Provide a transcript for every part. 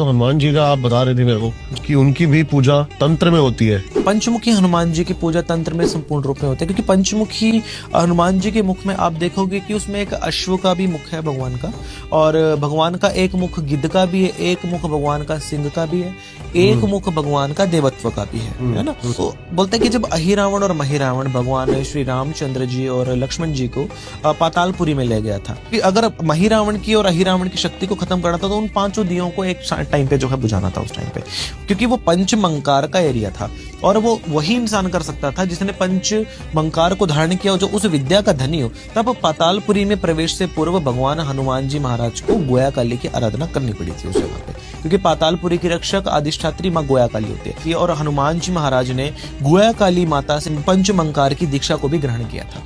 तो हनुमान जी का आप बता रहे थे मेरे को कि उनकी भी पूजा तंत्र में होती है। पंचमुखी हनुमान जी की पूजा तंत्र में संपूर्ण रूप में होती है, क्योंकि पंचमुखी हनुमान जी के मुख में आप देखोगे कि उसमें एक अश्व का भी मुख है भगवान का, और भगवान का एक मुख गिद्ध का भी है, एक मुख भगवान का सिंह का भी है, एक मुख भगवान का देवत्व का भी है ना। तो बोलते हैं कि जब अहिरावण और महिरावण भगवान श्री रामचंद्र जी और लक्ष्मण जी को पातालपुरी में ले गया था, कि अगर महिरावण की और अहिरावण की शक्ति को खत्म करना था तो उन पांचों दियों को एक टाइम पे जो है बुझाना था उस टाइम पे, क्योंकि वो पंचमंकार का एरिया था और वो वही इंसान कर सकता था जिसने पंचमंकार को धारण किया, जो उस विद्या का धनी हो। तब पातालपुरी में प्रवेश से पूर्व भगवान हनुमान जी महाराज को गोया काली की आराधना करनी पड़ी थी उस जगह पे, क्योंकि पातालपुरी की रक्षक अधिष्ठात्री माँ गोया काली होती है। और हनुमान जी महाराज ने गोया काली माता से पंचमंकार की दीक्षा को भी ग्रहण किया था।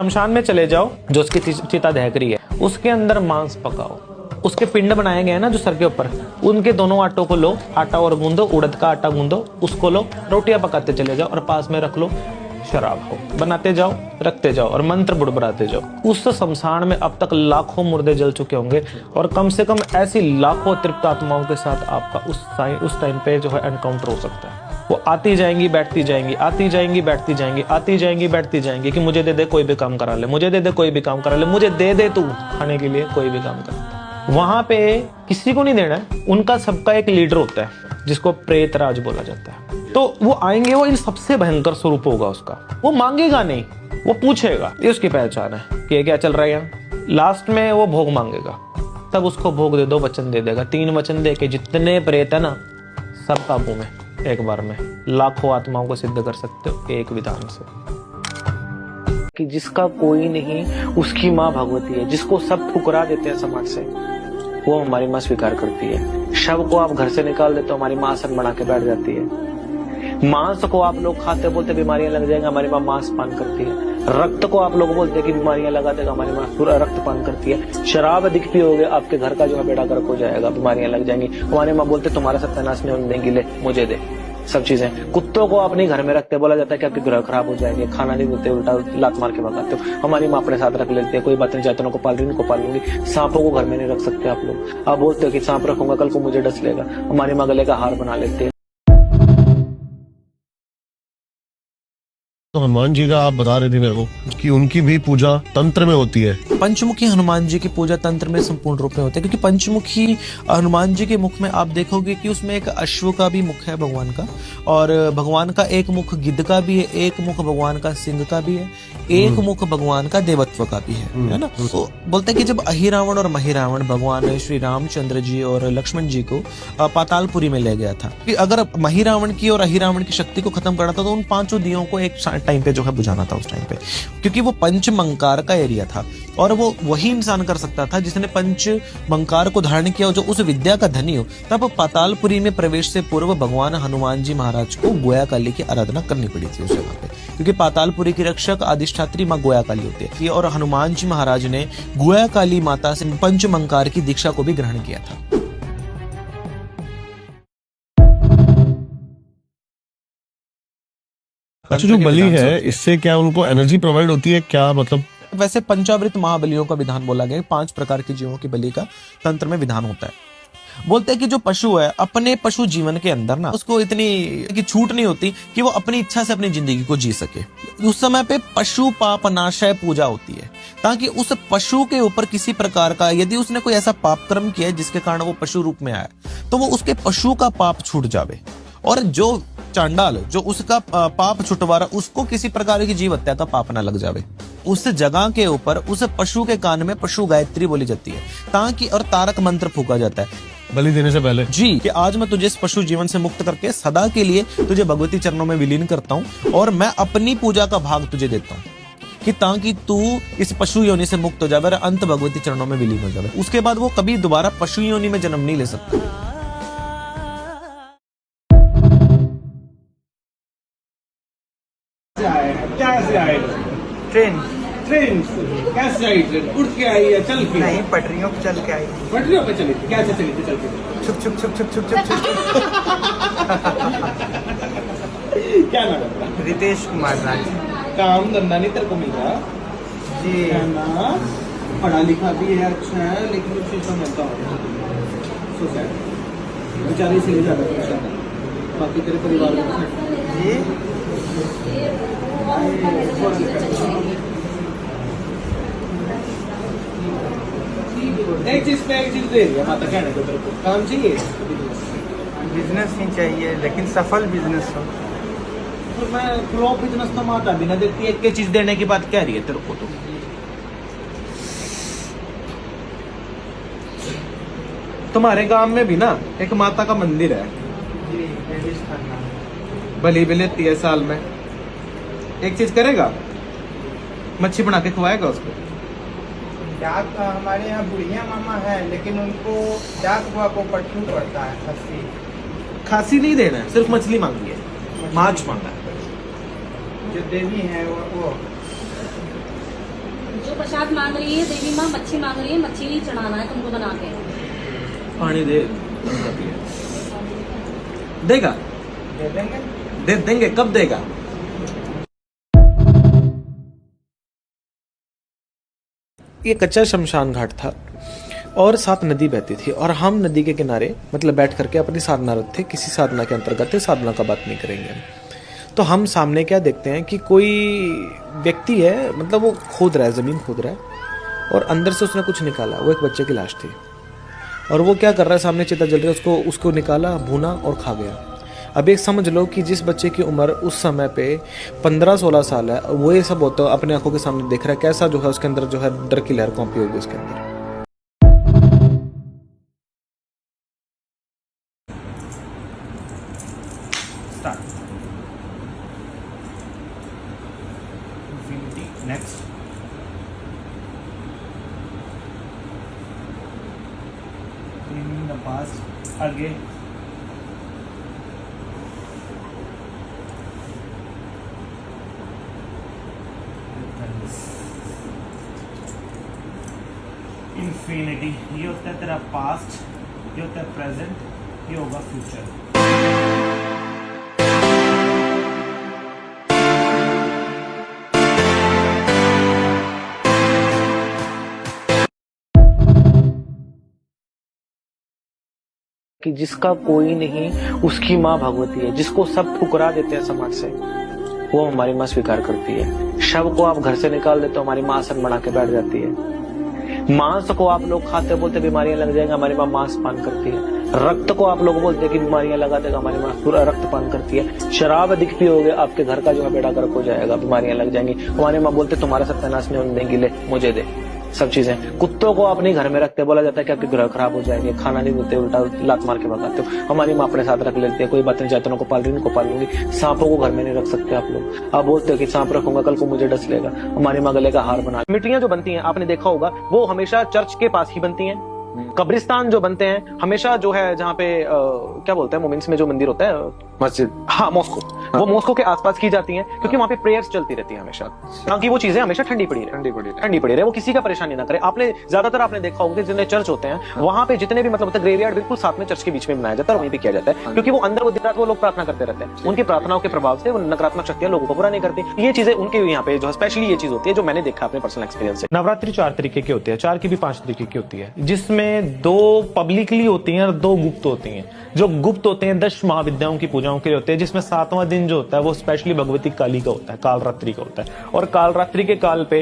शमशान में चले जाओ, जो उसकी चिता दहक रही है, उसके अंदर मांस पकाओ, उसके पिंड बनाए गए हैं ना जो सर के ऊपर, उनके दोनों आटों को लो, आटा और गूंदो, उड़द का आटा गूंदो, उसको लो, रोटियां पकाते चले जाओ और पास में रख लो शराब हो, बनाते जाओ, रखते जाओ और मंत्र बुड़बुड़ाते जाओ। उस शमशान में अब तक लाखों मुर्दे जल चुके होंगे और कम से कम ऐसी लाखों तृप्त आत्माओं के साथ आपका उस टाइम पे जो है एनकाउंटर हो सकता है। वो आती जाएंगी, बैठती जाएंगी, आती जाएंगी, बैठती जाएंगी, आती जाएंगी, बैठती जाएंगी कि मुझे दे दे, कोई भी काम करा ले, मुझे दे दे, कोई भी काम करा ले, मुझे दे दे तू खाने के लिए, कोई भी काम कर। वहां पे किसी को नहीं देना है, उनका सबका एक लीडर होता है जिसको प्रेतराज बोला जाता है। तो वो आएंगे, वो इन सबसे भयंकर स्वरूप होगा उसका। वो मांगेगा नहीं, वो पूछेगा, ये उसकी पहचान है कि ये क्या चल रहा है यहाँ। लास्ट में वो भोग मांगेगा, तब उसको भोग दे दो, वचन दे देगा। 3 वचन दे के जितने प्रेत है ना सब काबू में, एक बार में लाखों आत्माओं को सिद्ध कर सकते हो एक विधान से। कि जिसका कोई नहीं उसकी माँ भगवती है, जिसको सब ठुकरा देते हैं समाज से, वो हमारी माँ स्वीकार करती है। शव को आप घर से निकाल देते हो, हमारी माँ आसन बना के बैठ जाती है। मांस को आप लोग खाते बोलते बीमारियां लग जाएंगी, हमारी माँ मांस पान करती है। रक्त को आप लोग बोलते कि बीमारियां लगा देगा, हमारी माँ पूरा रक्त पान करती है। शराब अधिक पियोगे, आपके घर का जो है बेड़ा गर्क हो जाएगा, बीमारियां लग जाएंगी, हमारी माँ बोलते तुम्हारा सत्यानाश नहीं होने देंगी, ले मुझे दे। सब चीजें। कुत्तों को अपने घर में रखते, बोला जाता है कि आपके ग्रह खराब हो जाएंगे, खाना नहीं देते, उल्टा लात मार के भगाते हो। हमारी माँ अपने साथ रख लेते हैं, कोई बात नहीं, जातनों को पाल रही, इनको पाल लूंगी। सांपों को घर में नहीं रख सकते आप लोग। आप बोलते हो कि सांप रखूंगा, कल को मुझे डस लेगा, हमारी माँ गले का हार बना लेते हैं। तो हनुमान जी का आप बता रहे थे मेरे को कि उनकी भी पूजा तंत्र में होती है। पंचमुखी हनुमान जी की पूजा तंत्र में संपूर्ण रूप में होती है, क्योंकि पंचमुखी हनुमान जी के मुख में आप देखोगे कि उसमें एक अश्व का भी मुख है भगवान का, और भगवान का एक मुख गिद्ध का भी है, एक मुख भगवान का सिंह का भी है, एक मुख भगवान का देवत्व का भी है ना। तो बोलते हैं कि जब अहिरावण और महिरावण भगवान श्री रामचंद्र जी और लक्ष्मण जी को पातालपुरी में ले गया था, कि अगर महिरावण की और अहिरावण की शक्ति को खत्म करना था तो उन पांचों दियों को एक टाइम पे जो है बुझाना था उस टाइम पे, क्योंकि वो पंचमंकार का एरिया था और वो वही इंसान कर सकता था जिसने पंचमंकार को धारण किया, जो उस विद्या का धनी हो। तब पातालपुरी में प्रवेश से पूर्व भगवान हनुमान जी महाराज को गोया काली की आराधना करनी पड़ी थी उस जगह पे, क्योंकि पातालपुरी की रक्षक अधिष्ठात्री माँ गोया काली होती है। और हनुमान जी महाराज ने गोया काली माता से पंचमंकार की दीक्षा को भी ग्रहण किया था। अच्छा, जो बलि है इससे क्या उनको एनर्जी प्रोवाइड होती है क्या, मतलब? वैसे पंचामृत महाबलियों का विधान बोला गया, 5 प्रकार के जीवों की बलि का तंत्र में विधान होता है। बोलते हैं कि जो पशु है अपने पशु जीवन के अंदर ना उसको इतनी की छूट नहीं होती कि वो अपनी इच्छा से अपनी जिंदगी को जी सके। उस समय पे पशु पाप नाशय पूजा होती है, ताकि उस पशु के ऊपर किसी प्रकार का, यदि उसने कोई ऐसा पाप कर्म किया जिसके कारण वो पशु रूप में आया, तो वो उसके पशु का पाप छूट जावे, और जो चांडाल जो उसका पाप छुटवा रहा उसको किसी प्रकार की जीव हत्या का पाप ना लग जावे। उस जगह के ऊपर उस पशु के कान में पशु गायत्री बोली जाती है, ताकि और तारक मंत्र फूका जाता है बलि देने से पहले जी, कि आज मैं तुझे इस पशु जीवन से मुक्त करके सदा के लिए तुझे भगवती चरणों में विलीन करता हूँ, और मैं अपनी पूजा का भाग तुझे देता हूँ, कि ताकि तू इस पशु योनि से मुक्त हो जाए और अंत भगवती चरणों में विलीन हो जाए। उसके बाद वो कभी दोबारा पशु योनि में जन्म नहीं ले सकता। कैसे आए? ट्रेन ट्रेन से? कैसे आई ट्रेन? उठ के आई या चल के? नहीं, पटरियों पे चल के आई। पटरियों पे चली थी? कैसे चली थी? चल के? छुप छुप छुप छुप छुप छुप छुप। क्या नाम है अपना? रितेश कुमार राज। काम धंधा नहीं तेरे को मिला जी? है ना, पढ़ा लिखा भी है, अच्छा है, लेकिन उस चीज का मिलता हो बेचारे इसलिए ज्यादा परेशान है, बाकी तेरे परिवार में कुछ नहीं। जी एक चीज पे एक चीज दे रही है माता, कहने को तेरे को काम चाहिए। बिजनेस ही चाहिए, लेकिन सफल बिजनेस हो। तो मैं फ्लॉप बिजनेस तो माता भी ना देखती है, एक चीज देने की बात कह रही है तेरे को। तो तुम्हारे गांव में भी ना एक माता का मंदिर है, जी लेडीज करना है। बलि भी लेती है साल में। एक चीज करेगा, मच्छी बना के खवाएगा उसको। डाक हमारे यहाँ बुढ़िया मामा है, लेकिन उनको डाक हुआ को पट्टू पड़ता है, खस्सी। खांसी नहीं देना है, सिर्फ मछली मांगी है, माछ मांगा है। जो देवी है वो जो प्रसाद मांग रही है देवी माँ, मच्छी मांग रही है, मच्छी ही चढ़ाना है तुमको बना के। पानी दे देगा, दे देंगे। दे देंगे, कब देगा? ये कच्चा शमशान घाट था और साथ नदी बहती थी, और हम नदी के किनारे मतलब बैठ करके अपनी साधनारत थे। किसी साधना के अंतर्गत थे, साधना का बात नहीं करेंगे। तो हम सामने क्या देखते हैं कि कोई व्यक्ति है, मतलब वो खोद रहा है, ज़मीन खोद रहा है, और अंदर से उसने कुछ निकाला। वो एक बच्चे की लाश थी, और वो क्या कर रहा है, सामने चिता जल रही है, उसको निकाला, भूना और खा गया। अब एक समझ लो कि जिस बच्चे की उम्र उस समय पे 15-16 साल है, वो ये सब होता अपने आंखों के सामने देख रहा है, कैसा जो है उसके अंदर जो है डर की लहर कौंपी होगी उसके अंदर। Next in the past again infinity। ये होता है तेरा पास्ट, ये होता है प्रेजेंट, ये होगा फ्यूचर। कि जिसका कोई नहीं उसकी माँ भगवती है, जिसको सब ठुकरा देते हैं समाज से, वो हमारी माँ स्वीकार करती है। शव को आप घर से निकाल देते हो, हमारी माँ आसन बना के बैठ जाती है। मांस को आप लोग खाते बोलते बीमारियां लग जाएंगी, हमारी माँ मांस पान करती है। रक्त को आप लोग बोलते हैं कि बीमारियां लगा देगा, हमारी माँ पूरा रक्त पान करती है। शराब अधिक पियोगे आपके घर का जो है बेड़ा गर्क हो जाएगा, बीमारियां लग जाएंगी, हमारी माँ बोलते तुम्हारा सत्यानाश नहीं होने देंगी, ले मुझे दे। सब चीजें। कुत्तों को अपने घर में रखते, बोला जाता है कि आपके ग्रह खराब हो जाएंगे, खाना नहीं देते, उल्टा लात मार के भगाते हो। हमारी माँ अपने साथ रख लेती है, कोई बात नहीं, जैतनों को पाल रही, इनको पाल लूंगी। सांपों को घर में नहीं रख सकते आप लोग। आप बोलते हो कि सांप रखूंगा कल को मुझे डस लेगा, हमारी माँ गले का हार बना। मिट्टियां जो बनती हैं आपने देखा होगा, वो हमेशा चर्च के पास ही बनती हैं। कब्रिस्तान जो बनते हैं हमेशा जो है जहाँ पे क्या बोलते हैं मोमिन्स में जो मंदिर होता है, मस्जिद, हाँ मॉस्को, वो मॉस्को के आसपास की जाती हैं, क्योंकि वहाँ पे प्रेयर्स चलती रहती है हमेशा, ताकि वो चीजें हमेशा ठंडी पड़ी रहे, वो किसी का परेशानी ना करे। आपने ज्यादातर आपने देखा होगा कि जितने चर्च होते हैं वहाँ पे जितने भी मतलब ग्रेवयार्ड बिल्कुल साथ में चर्च के बीच में बनाया जाता है और वहीं पे किया जाता है, क्योंकि वो अंदर वो दिन रात वो लोग प्रार्थना करते रहते हैं। उनकी प्रार्थनाओं के प्रभाव से वो नकारात्मक शक्तियां लोगों को बुरा नहीं करती। ये चीजें उनके यहाँ पे जो स्पेशली ये चीज होती है जो मैंने देखा अपने पर्सनल एक्सपीरियंस से। नवरात्रि 4 तरीके की होती है, 4 की भी 5 तरीके की होती है, जिसमें 2 पब्लिकली होती हैं और 2 गुप्त होती हैं। जो गुप्त होते हैं 10 महाविद्याओं की पूजाओं के लिए होते हैं, जिसमें 7वां दिन जो होता है वो स्पेशली भगवती काली का होता है, कालरात्रि का होता है। और कालरात्रि के काल पे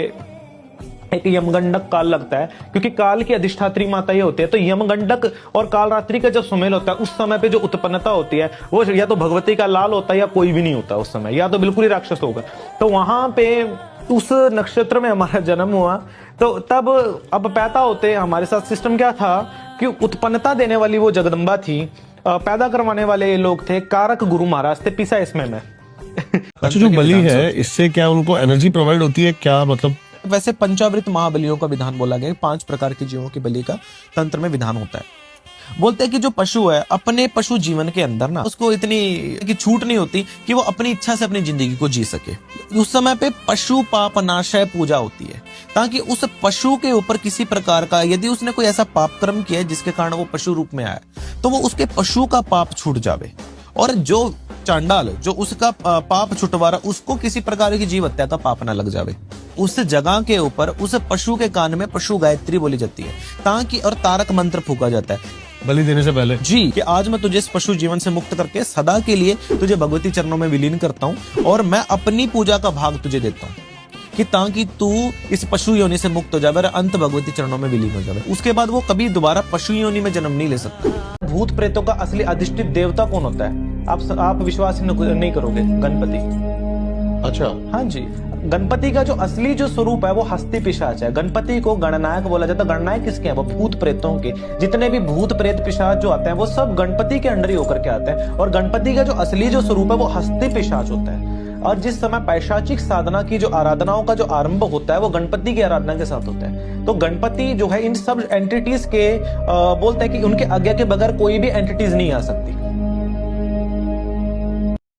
एक यमगंडक काल लगता है, क्योंकि काल की अधिष्ठात्री माता ये होती है। तो यमगंडक और कालरात्रि का जब सुमेल होता है, उस समय पे जो उत्पन्नता होती है वो या तो भगवती का लाल होता है या कोई भी नहीं होता उस समय, या तो बिल्कुल ही राक्षस होगा। तो वहां पे उस नक्षत्र में हमारा जन्म हुआ, तो तब अब पैदा होते हमारे साथ सिस्टम क्या था कि उत्पन्नता देने वाली वो जगदम्बा थी, पैदा करवाने वाले लोग थे कारक गुरु महाराज थे, पिसा इसमें मैं। अच्छा, जो बलि है इससे क्या उनको एनर्जी प्रोवाइड होती है क्या, मतलब? वैसे पंचावृत महाबलियों का विधान बोला गया, 5 प्रकार के जीवों की बलि का तंत्र में विधान होता है। बोलते हैं कि जो पशु है अपने पशु जीवन के अंदर ना उसको इतनी की छूट नहीं होती कि वो अपनी इच्छा से अपनी जिंदगी को जी सके। उस समय पे पशु पाप नाशय पूजा होती है, ताकि उस पशु के ऊपर किसी प्रकार का यदि उसने कोई ऐसा पाप कर्म किया है जिसके कारण वो पशु रूप में आया, तो वो उसके पशु का पाप छूट जावे, और जो चांडाल जो उसका पाप छुटवा रहा उसको किसी प्रकार की जीव हत्या का पाप ना लग जावे। उस जगह के ऊपर उस पशु के कान में पशु गायत्री बोली जाती है, ताकि और तारक मंत्र फूका जाता है। बलि देने से पहले। जी, कि आज मैं तुझे इस पशु जीवन से मुक्त करके सदा के लिए तुझे भगवती चरणों में विलीन करता हूँ और मैं अपनी पूजा का भाग तुझे देता हूँ कि ताकि तू इस पशु योनि से मुक्त हो जाए और अंत भगवती चरणों में विलीन हो जाए। उसके बाद वो कभी दोबारा पशु योनि में जन्म नहीं ले सकता। भूत प्रेतों का असली अधिष्ठित देवता कौन होता है? आप विश्वास नहीं करोगे, गणपति। अच्छा। हाँ जी, गणपति का जो असली जो स्वरूप है वो हस्ती पिशाच है। गणपति को गणनायक बोला जाता है। गणनायक किसके हैं? वो भूत प्रेतों के। जितने भी भूत प्रेत पिशाच जो आते हैं वो सब गणपति के अंडर ही होकर के आते हैं। और गणपति का जो असली जो स्वरूप है वो हस्ती पिशाच होता है। और जिस समय पैशाचिक साधना की जो आराधनाओं का जो आरंभ होता है वो गणपति की आराधना के साथ होता है। तो गणपति जो है इन सब एंटिटीज के बोलते हैं कि उनके आज्ञा के बगैर कोई भी एंटिटीज नहीं आ सकती।